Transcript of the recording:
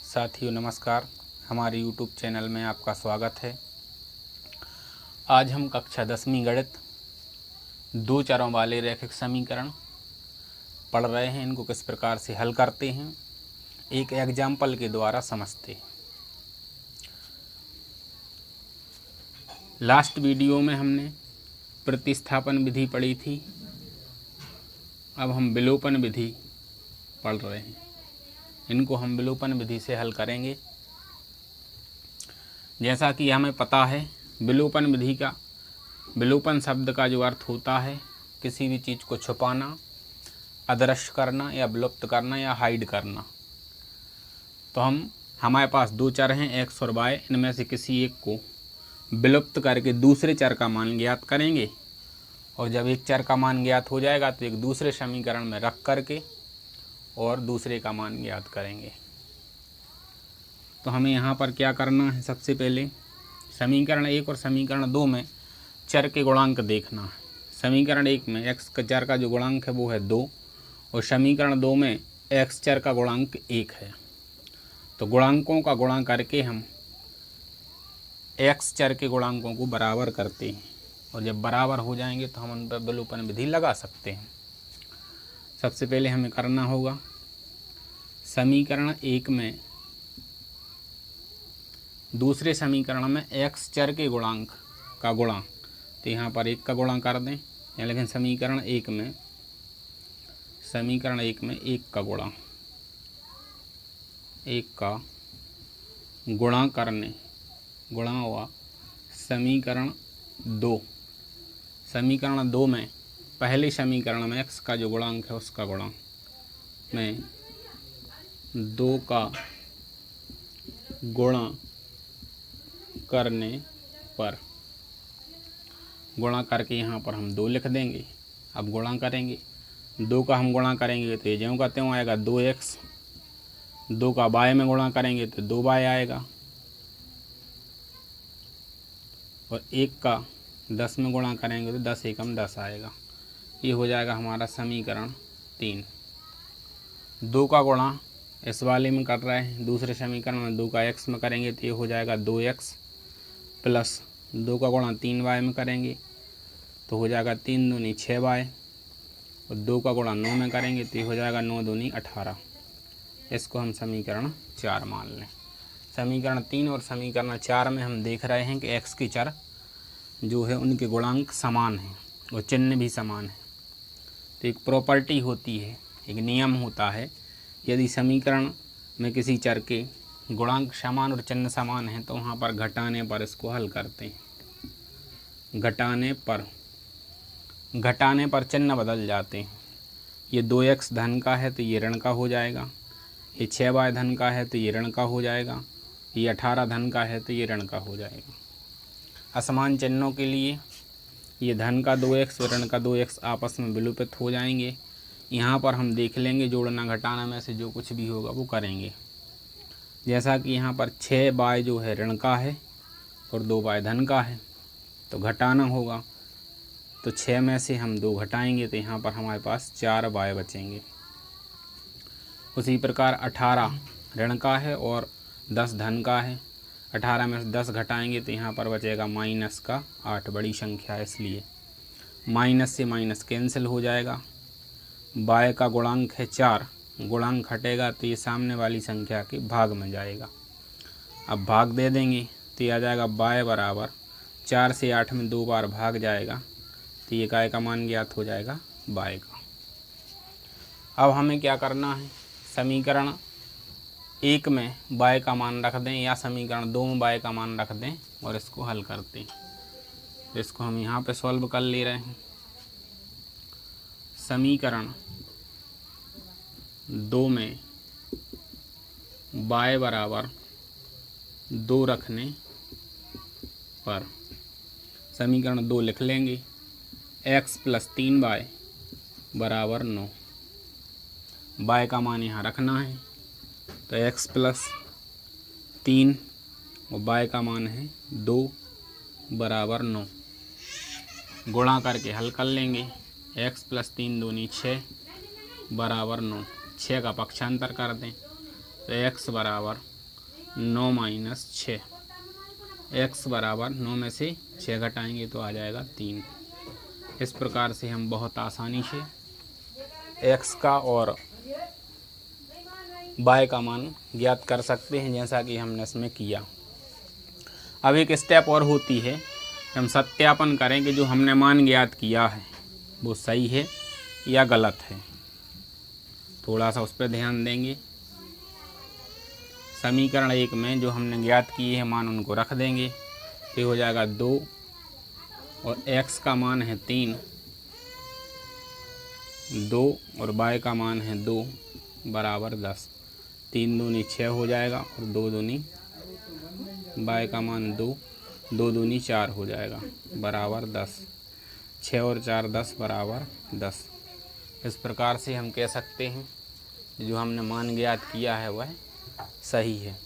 साथियों नमस्कार, हमारे YouTube चैनल में आपका स्वागत है। आज हम कक्षा 10वीं गणित दो चरों वाले रैखिक समीकरण पढ़ रहे हैं। इनको किस प्रकार से हल करते हैं एक एग्जाम्पल के द्वारा समझते हैं। लास्ट वीडियो में हमने प्रतिस्थापन विधि पढ़ी थी, अब हम विलोपन विधि पढ़ रहे हैं। इनको हम विलोपन विधि से हल करेंगे। जैसा कि हमें पता है, विलोपन विधि का विलोपन शब्द का जो अर्थ होता है किसी भी चीज़ को छुपाना, अदृश्य करना या विलुप्त करना या हाइड करना। तो हमारे पास दो चर हैं x और y, इनमें से किसी एक को विलुप्त करके दूसरे चर का मान ज्ञात करेंगे और जब एक चर का मान ज्ञात हो जाएगा तो एक दूसरे समीकरण में रख करके और दूसरे का मान ज्ञात करेंगे। तो हमें यहाँ पर क्या करना है, सबसे पहले समीकरण 1 और समीकरण 2 में चर के गुणांक देखना है। समीकरण 1 में x का चर का जो गुणांक है वो है 2 और समीकरण 2 में x चर का गुणांक 1 है। तो गुणांकों का गुणा करके हम x चर के गुणांकों को बराबर करते हैं और जब बराबर हो जाएंगे तो हम उन पर विलोपन विधि लगा सकते हैं। सबसे पहले हमें करना होगा समीकरण 1 में दूसरे समीकरण में x चर के गुणांक का गुणा, तो यहाँ पर 1 का गुणा कर दें, या लेकिन समीकरण 1 में 1 का गुणा, 1 का गुणा करने गुणा हुआ समीकरण 2 में पहले समीकरण में x का जो गुणांक है उसका गुणा में 2 का गुणा करने पर गुणा करके यहाँ पर हम 2 लिख देंगे। अब गुणा करेंगे, 2 का हम गुणा करेंगे तो ये ज्यों का त्यों आएगा 2x, 2 का y में गुणा करेंगे तो 2y आएगा और 1 का 10 में गुणा करेंगे तो 10 एकम 10 आएगा। ये हो जाएगा हमारा समीकरण 3। 2 का गुणा इस वाले में कर रहे हैं, दूसरे समीकरण में 2 का x में करेंगे तो ये हो जाएगा 2x प्लस 2 का गुणा 3y में करेंगे तो हो जाएगा 3 दूनी 6y और 2 का गुणा 9 में करेंगे तो ये हो जाएगा 9 दूनी 18। इसको हम समीकरण 4 मान लें। समीकरण 3 और समीकरण 4 में हम देख रहे हैं कि x के चर जो है उनके गुणांक समान हैं और चिन्ह भी समान है। तो एक प्रॉपर्टी होती है, एक नियम होता है, यदि समीकरण में किसी चर के गुणांक समान और चिन्ह समान हैं तो वहाँ पर घटाने पर इसको हल करते हैं। घटाने पर चिन्ह बदल जाते हैं। ये 2x धन का है तो ये ऋण का हो जाएगा, ये 6y धन का है तो ये ऋण का हो जाएगा, ये 18 धन का है तो ये ऋण का हो जाएगा। असमान चिन्हों के लिए ये धन का 2x और ऋण का 2x आपस में विलोपित हो जाएंगे। यहाँ पर हम देख लेंगे जोड़ना घटाना में से जो कुछ भी होगा वो करेंगे। जैसा कि यहाँ पर 6y जो है ऋण का है और 2y धन का है, तो घटाना होगा तो 6 में से हम 2 घटाएंगे तो यहाँ पर हमारे पास 4y बचेंगे। उसी प्रकार 18 ऋण का है और 10 धन का है, 18 में से 10 घटाएंगे तो यहाँ पर बचेगा माइनस का 8, बड़ी संख्या है इसलिए माइनस से माइनस कैंसिल हो जाएगा। y का गुणांक है 4, गुणांक हटेगा तो ये सामने वाली संख्या के भाग में जाएगा। अब भाग दे देंगे तो ये आ जाएगा y बराबर 4 से 8 में 2 बार भाग जाएगा तो ये काय का मान ज्ञात हो जाएगा y का। अब हमें क्या करना है, समीकरण 1 में y का मान रख दें या समीकरण 2 में y का मान रख दें और इसको हल करते हैं। तो इसको हम यहाँ पे सॉल्व कर ले रहे हैं। समीकरण 2 में y बराबर 2 रखने पर समीकरण 2 लिख लेंगे, x प्लस 3y बराबर 9। y का मान यहाँ रखना है तो x प्लस 3 और y का मान है 2 बराबर 9। गुणा करके हल कर लेंगे, x प्लस 3 दूनी 6 बराबर 9। 6 का पक्षांतर कर दें तो x बराबर 9 माइनस 6। x बराबर 9 में से 6 घटाएंगे तो आ जाएगा 3। इस प्रकार से हम बहुत आसानी से x का और y का मान ज्ञात कर सकते हैं, जैसा कि हमने इसमें किया। अब एक स्टेप और होती है, हम सत्यापन करें कि जो हमने मान ज्ञात किया है वो सही है या गलत है। थोड़ा सा उस पर ध्यान देंगे। समीकरण 1 में जो हमने ज्ञात किए हैं मान उनको रख देंगे, फिर हो जाएगा 2 और x का मान है 3, 2 और y का मान है 2 बराबर 10। 3 दूनी 6 हो जाएगा और 2 दूनी y का मान 2, 2 दूनी 4 हो जाएगा बराबर 10। 6 और 4 10 बराबर 10। इस प्रकार से हम कह सकते हैं जो हमने मान ज्ञात किया है वह सही है।